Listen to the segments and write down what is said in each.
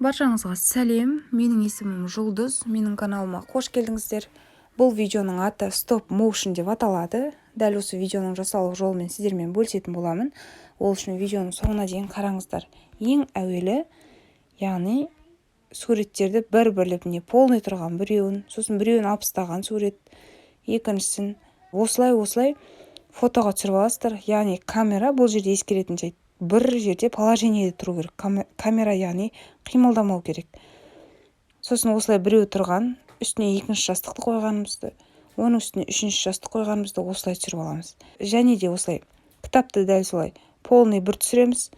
Баршаңызға сәлем, менің есімім Жұлдыз, менің каналыма қош келдіңіздер. Бұл видеоның аты Stop Motion деп аталады. Дәл осы видеоның жасалу жолымен сіздермен бөлісетін боламын. Ол үшін видеоның соңына дейін қараңыздар. Ең әуелі, яғни суреттерді бір-бірлеп полный тұрған біреуін, сосын біреуін алып тастаған сурет, екіншісін осылай фотоға түсіріп аласыздар. Яғни камера бұл жерде ескеретін жайт. Бір жерде положениеде тұру керек. Камера яғни қимылдамау керек. Сосын осылай біреу тұрған, үстіне екінші жастықты қойғанымызды, оның үстіне үшінші жастық қойғанымызды осылай түсіріп аламыз. Және де осылай кітапты дәл солай полный бір түсіреміз,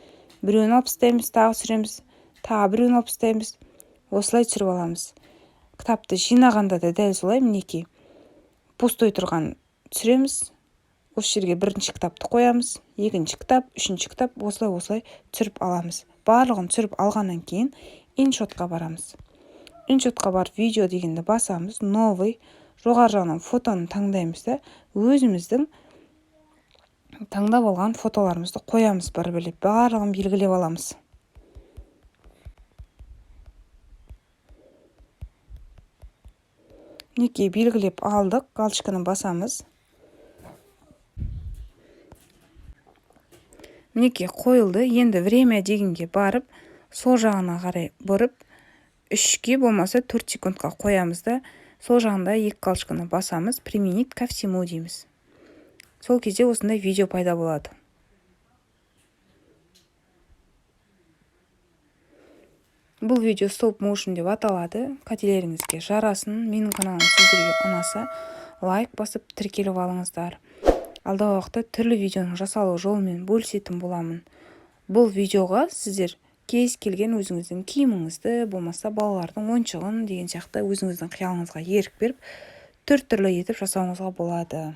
біреуін алып тастаймыз, тағы түсіреміз, тағы біреуін алып тастаймыз, осылай түсіріп аламыз. Кітапты жинағанда да дәл солай мінекей пустой тұрған түсіреміз. Осы жерге бірінші кітапты қоямыз, екінші кітап, үшінші кітап, осылай түсіріп аламыз. Барлығын түсіріп алғаннан кейін иншотқа барамыз. Иншотқа барып видео дегенді басамыз, новый, жоғары жағынан фотоны таңдаймыз да, өзіміздің таңдап алған фотоларымызды қоямыз бір-бірлеп, барлығын белгілеп аламыз. Мінекей белгілеп алдық, галочканы басамыз. Мінекей қойылды. Енді время дегенге барып, сол жағына қарай бұрып, 3-ке болмаса 4 секундқа қоямыз да, сол жағында 2 галочканы басамыз, применить ко всему дейміз. Сол кезде осындай видео пайда болады. Бұл видео Stop Motion деп аталады. Қателеріңізге жарасын. Менің каналым сіздерге ұнаса, лайк басып тіркеліп алыңыздар. Алдағы уақытта түрлі видеоның жасалу жолымен бөлісетін боламын. Бұл видеоға сіздер кез келген өзіңіздің киіміңізді, болмаса балалардың ойыншығын деген сияқты өзіңіздің қиялыңызға ерік беріп, түрлі етіп жасауыңызға болады.